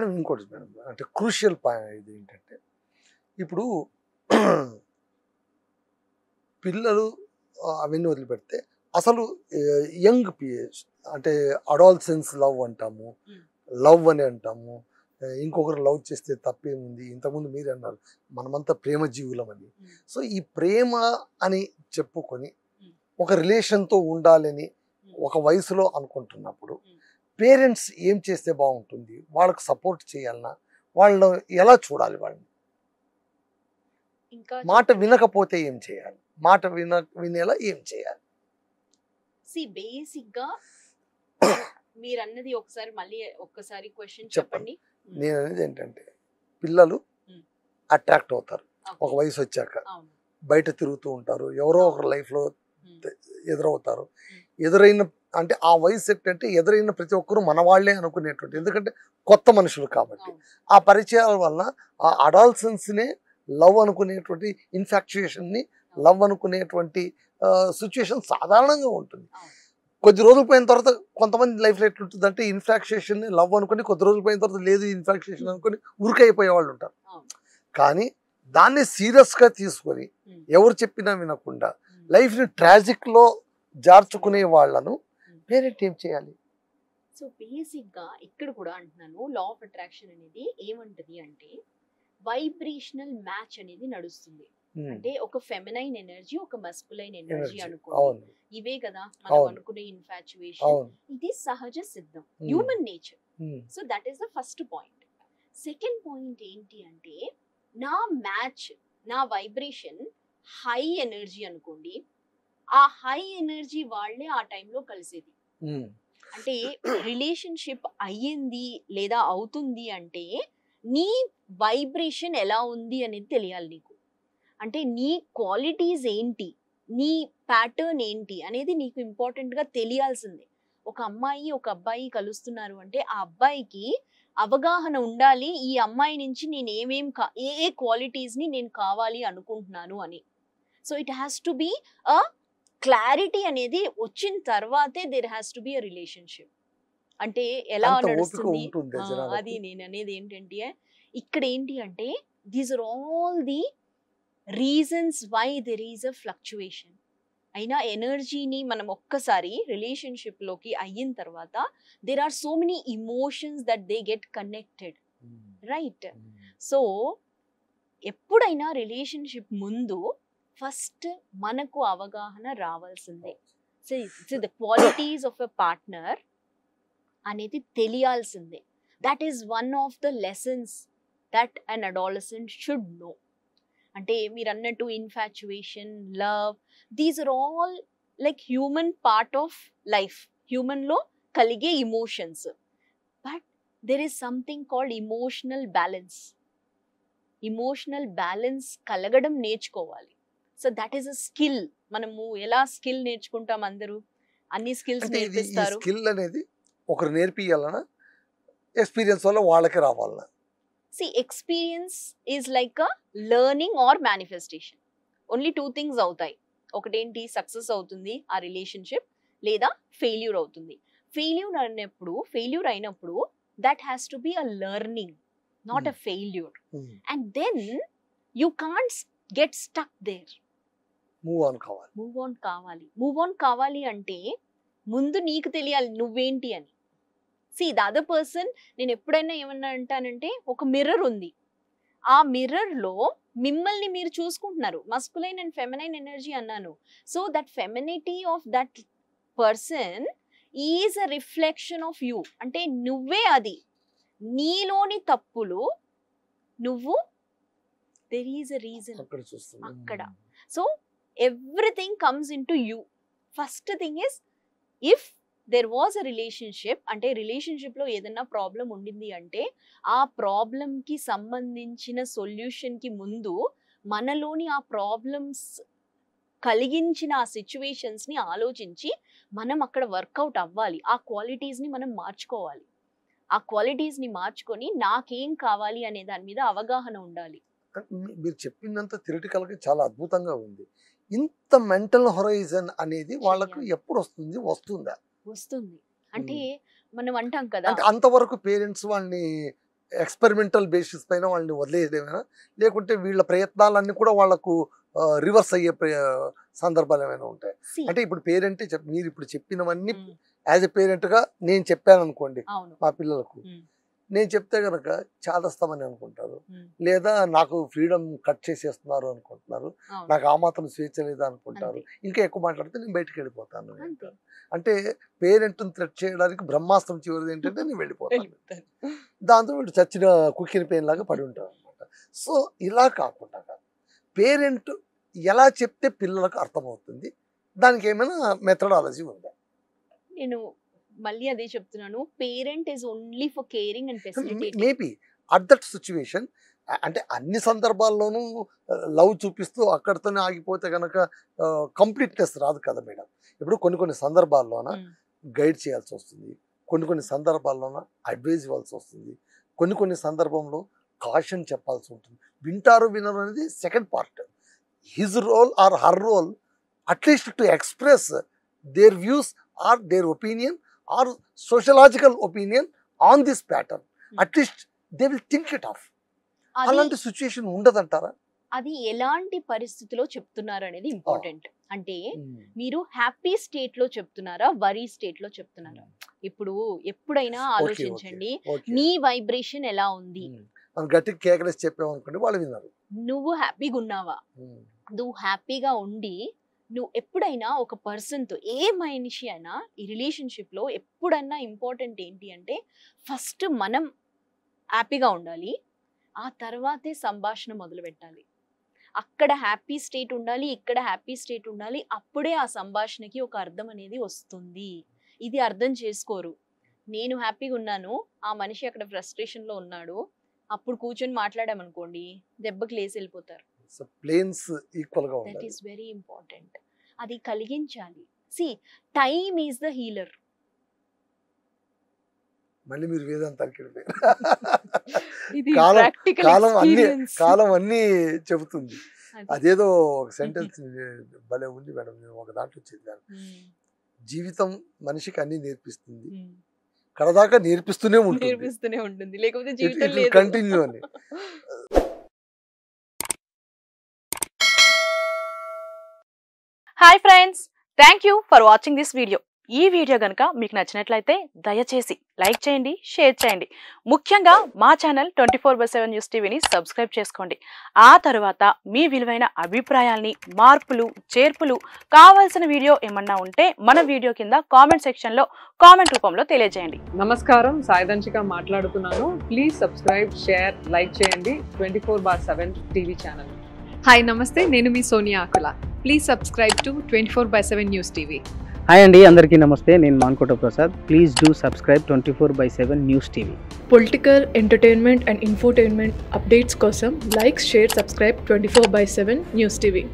Madam ఇంకోటి madam అంటే crucial ఇది ఏంటంటే ఇప్పుడు పిల్లలు అవన్నీ వదిలిపెడితే అసలు యంగ్ అంటే అడాల్సెన్స్ లవ్ అంటాము, లవ్ అని అంటాము, ఇంకొకరు లవ్ చేస్తే తప్పేముంది, ఇంతకుముందు మీరు అన్నారు మనమంతా ప్రేమ జీవులం అని. సో ఈ ప్రేమ అని చెప్పుకొని ఒక రిలేషన్తో ఉండాలని ఒక వయసులో అనుకుంటున్నప్పుడు పేరెంట్స్ ఏం చేస్తే బాగుంటుంది, వాళ్ళకి సపోర్ట్ చేయాలన్నా, వాళ్ళు ఎలా చూడాలి, వాళ్ళని ఇంకా మాట వినకపోతే ఏం చేయాలి, మాట వినేలా ఏం చేయాలి? బేసిక్ గా మీరు అన్నది ఒకసారి మళ్ళీ ఒక్కసారి క్వశ్చన్ చెప్పండి. నేను అనేది ఏంటంటే పిల్లలు అట్రాక్ట్ అవుతారు ఒక వయసు వచ్చాక, బయట తిరుగుతూ ఉంటారు, ఎవరో ఒకరు లైఫ్లో ఎదురవుతారు. ఎదురైన అంటే ఆ వయసు ఏంటంటే ఎదురైన ప్రతి ఒక్కరు మన వాళ్ళే అనుకునేటువంటి, ఎందుకంటే కొత్త మనుషులు కాబట్టి ఆ పరిచయాల వలన ఆ అడాల్సెన్స్నే లవ్ అనుకునేటువంటి ఇన్ఫాక్చుయేషన్ని లవ్ అనుకునేటువంటి సిచ్యుయేషన్ సాధారణంగా ఉంటుంది. కొద్ది రోజులు పోయిన తర్వాత కొంతమంది లైఫ్లో ఎట్లుంటుంది అంటే ఇన్ఫాక్చుయేషన్ లవ్ అనుకుని కొద్ది రోజులు పోయిన తర్వాత లేదు ఇన్ఫాక్చుయేషన్ అనుకుని ఉరికైపోయే వాళ్ళు ఉంటారు. కానీ దాన్ని సీరియస్గా తీసుకొని ఎవరు చెప్పినా వినకుండా లైఫ్ని ట్రాజిక్లో జార్చుకునే వాళ్ళను పేరెంట్ ఏం చేయాలి? సో బేసిక్ గా ఇక్కడ కూడా అంటున్నాను, లా ఆఫ్ అట్రాక్షన్ అనేది ఏమంటది అంటే వైబ్రేషనల్ మ్యాచ్ అనేది నడుస్తుంది. అంటే ఒక ఫెమినైన్ ఎనర్జీ, ఒక మస్కులైన్ ఎనర్జీ అనుకోండి, ఇవే కదా మనం అనుకునే ఇన్ఫాచ్యుయేషన్. ఇది సహజ సిద్ధం, human nature. So that is the first point. Second point ఏంటి అంటే నా మ్యాచ్, నా వైబ్రేషన్ హై ఎనర్జీ అనుకోండి, ఆ హై ఎనర్జీ వాళ్ళే ఆ టైంలో కలిసేది. అంటే రిలేషన్షిప్ అయ్యింది లేదా అవుతుంది అంటే నీ వైబ్రేషన్ ఎలా ఉంది అనేది తెలియాలి నీకు. అంటే నీ క్వాలిటీస్ ఏంటి, నీ ప్యాటర్న్ ఏంటి అనేది నీకు ఇంపార్టెంట్గా తెలియాల్సిందే. ఒక అమ్మాయి ఒక అబ్బాయి కలుస్తున్నారు అంటే ఆ అబ్బాయికి అవగాహన ఉండాలి, ఈ అమ్మాయి నుంచి నేను ఏ క్వాలిటీస్ని నేను కావాలి అనుకుంటున్నాను అని. So it has to be a clarity అనేది వచ్చిన తర్వాతే there has to be a relationship. అంటే ఎలా నడుస్తుంది అది నేను అనేది ఏంటంటే ఇక్కడ ఏంటి అంటే these are all the reasons why there is a fluctuation. అయినా ఎనర్జీని మనం ఒక్కసారి రిలేషన్షిప్ లోకి అయిన తర్వాత there are so many emotions that they get connected, right? So ఎప్పుడైనా రిలేషన్షిప్ ముందు ఫస్ట్ మనకు అవగాహన రావాల్సిందే. So the qualities of a partner అనేది తెలియాల్సిందే. That is one of the lessons that an adolescent should know. అంటే మీరు అన్నట్టు infatuation, love, these are all like human part of life, హ్యూమన్లో కలిగే emotions. But there is something called emotional balance. Emotional balance కలగడం నేర్చుకోవాలి. So that is a skill. మనము ఎలా skill నేర్చుకుంటాం, అందరూ అన్ని స్కిల్స్ నేర్పిస్తారు. స్కిల్ అనేది ఒకరు నేర్పియాలనా, ఎక్స్పీరియన్స్ వల్ల వాళ్ళకి రావాలనా? See, experience is like a learning or manifestation. Only two things అవుతాయి. ఒకటేంటి, సక్సెస్ అవుతుంది ఆ రిలేషన్షిప్, లేదా ఫెయిల్యూర్ అవుతుంది. ఫెయిల్యూర్ అయినప్పుడు that has to be a learning, not a failure. And then you can't get stuck there. Move on కావాలి అంటే ముందు నీకు తెలియాలి నువ్వేంటి అని. See, the other person, నేను ఎప్పుడైనా ఏమన్నా అంటానంటే ఒక మిర్రర్ ఉంది, ఆ మిర్రర్లో మిమ్మల్ని మీరు చూసుకుంటున్నారు, మస్కులైన్ అండ్ ఫెమినైన్ ఎనర్జీ అన్నాను. So that femininity of that person is a reflection of you. అంటే నువ్వే అది, నీలోని తప్పులు నువ్వు, దెర్ ఈజ్ అ రీజన్ అక్కడ. So everything comes in to you. First thing is, if there was a relationship అంటే రిలేషన్షిప్లో ఏదైనా ప్రాబ్లం ఉండింది అంటే ఆ ప్రాబ్లంకి సంబంధించిన సొల్యూషన్కి ముందు మనలోని ఆ ప్రాబ్లమ్స్ కలిగించిన ఆ సిచ్యువేషన్స్ని ఆలోచించి మనం అక్కడ వర్కౌట్ అవ్వాలి. ఆ క్వాలిటీస్ని మనం మార్చుకోవాలి. ఆ క్వాలిటీస్ని మార్చుకొని నాకేం కావాలి అనే దాని మీద అవగాహన ఉండాలి. మీరు చెప్పిందంత థియరిటికల్గా చాలా అద్భుతంగా ఉంది. ఇంత మెంటల్ హొరైజన్ అనేది వాళ్ళకు ఎప్పుడు వస్తుందా? వస్తుంది. అంటే మనం అంటాం కదా, అంటే అంతవరకు పేరెంట్స్ వాళ్ళని ఎక్స్పెరిమెంటల్ బేసిస్ పైన వాళ్ళని వదిలేయడమేనా, లేకుంటే వీళ్ళ ప్రయత్నాలన్నీ కూడా వాళ్ళకు రివర్స్ అయ్యే సందర్భాలు ఏమైనా ఉంటాయి? అంటే ఇప్పుడు పేరెంటే మీరు ఇప్పుడు చెప్పినవన్నీ యాజ్ ఎ పేరెంట్గా నేను చెప్పాను అనుకోండి మా పిల్లలకు, నేను చెప్తే కనుక చాదస్తామని అనుకుంటారు, లేదా నాకు ఫ్రీడమ్ కట్ చేసేస్తున్నారు అనుకుంటున్నారు, నాకు ఆ మాత్రం స్వేచ్ఛ లేదా అనుకుంటారు, ఇంకా ఎక్కువ మాట్లాడితే నేను బయటకు వెళ్ళిపోతాను. అంటే పేరెంట్ని థ్రెట్ చేయడానికి బ్రహ్మాస్త్రం చివరిది ఏంటంటే నేను వెళ్ళిపోతాను, దాంతో వీడు చచ్చిన కుక్కిన పెయిన్ లాగా పడి ఉంటారు అనమాట. సో ఇలా కాకుండా పేరెంట్ ఎలా చెప్తే పిల్లలకు అర్థమవుతుంది, దానికి ఏమైనా మెథడాలజీ ఉందా? నేను మళ్ళీ అదే చెప్తున్నాను, parent is only for caring and facilitating. Maybe at that situation, అంటే అన్ని సందర్భాల్లోనూ లవ్ చూపిస్తూ అక్కడితోనే ఆగిపోతే కనుక కంప్లీట్నెస్ రాదు కదా మేడం. ఇప్పుడు కొన్ని సందర్భాల్లోన గైడ్ చేయాల్సి వస్తుంది, కొన్ని సందర్భాల్లోన అడ్వైజ్ ఇవ్వాల్సి వస్తుంది, కొన్ని సందర్భంలో కాషన్ చెప్పాల్సి ఉంటుంది. వింటారు వినరు అనేది second part. His role or her role at least to express their views or their opinion or sociological opinion on this pattern. At least they will think it off. అలాంటి సిచ్యుయేషన్ ఉండదంటారా? అది ఎలాంటి పరిస్థితిలో చెప్తున్నారు అనేది ఇంపార్టెంట్. అంటే మీరు హ్యాపీ స్టేట్ లో చెప్తున్నారా, వరీ స్టేట్ లో చెప్తున్నారా? ఇప్పుడు ఎప్పుడైనా ఆలోచించండి, నీ వైబ్రేషన్ ఎలా ఉంది. గట్టిగా కేకలేసి చెప్పామనుకోండి వాళ్ళు విన్నారు. నువ్వు హ్యాపీగా ఉన్నావా? నువ్వు హ్యాపీగా ఉండి నువ్వు ఎప్పుడైనా ఒక పర్సన్తో, ఏ మనిషి అయినా ఈ రిలేషన్షిప్లో ఎప్పుడన్నా ఇంపార్టెంట్ ఏంటి అంటే ఫస్ట్ మనం హ్యాపీగా ఉండాలి, ఆ తర్వాతే సంభాషణ మొదలు పెట్టాలి. అక్కడ హ్యాపీ స్టేట్ ఉండాలి, ఇక్కడ హ్యాపీ స్టేట్ ఉండాలి, అప్పుడే ఆ సంభాషణకి ఒక అర్థం అనేది వస్తుంది. ఇది అర్థం చేసుకోరు. నేను హ్యాపీగా ఉన్నాను, ఆ మనిషి అక్కడ ఫ్రస్ట్రేషన్లో ఉన్నాడు, అప్పుడు కూర్చొని మాట్లాడామనుకోండి దెబ్బకి లేసి వెళ్ళిపోతారు. That is very important. అది కలిగించాలి. See time is the healer. మళ్ళీ మీరు వేదాంతానికి వెళ్ళిపోయారు. ఇది కాలం అన్ని చెబుతుంది. అదేదో ఒక సెంటెన్స్ భలే ఉంది మేడం, నేను ఒక దాంట్లో చెప్పాను, జీవితం మనిషికి అన్ని నేర్పిస్తుంది, కడదాకా నేర్పిస్తూనే ఉంటుంది, లేకపోతే జీవితం లేదు, కంటిన్యూ అని. Hi friends, thank you for watching this video. ఈ వీడియో కనుక మీకు నచ్చినట్లయితే దయచేసి లైక్ చేయండి, షేర్ చేయండి. ముఖ్యంగా మా ఛానల్ 24/7 న్యూస్ టీవీని సబ్స్క్రైబ్ చేసుకోండి. ఆ తర్వాత మీ విలువైన అభిప్రాయాల్ని, మార్పులు, చేర్పులు, కావాల్సిన వీడియో ఏమన్నా ఉంటే మన వీడియో కింద కామెంట్ సెక్షన్లో కామెంట్ రూపంలో తెలియజేయండి. నమస్కారం, సాయిదంచిక మాట్లాడుతున్నాను. ప్లీజ్ సబ్స్క్రైబ్, షేర్, లైక్ చేయండి 24/7 టీవీ ఛానల్. హాయ్ నమస్తే, నేను మీ Sonia Akula. Please subscribe to 24/7 news TV. Hi అండి, అందరికీ నమస్తే, నేను Mankota Prasad. Please do subscribe 24/7 news TV. Political, entertainment and infotainment updates కోసం like, share, subscribe 24/7 news TV.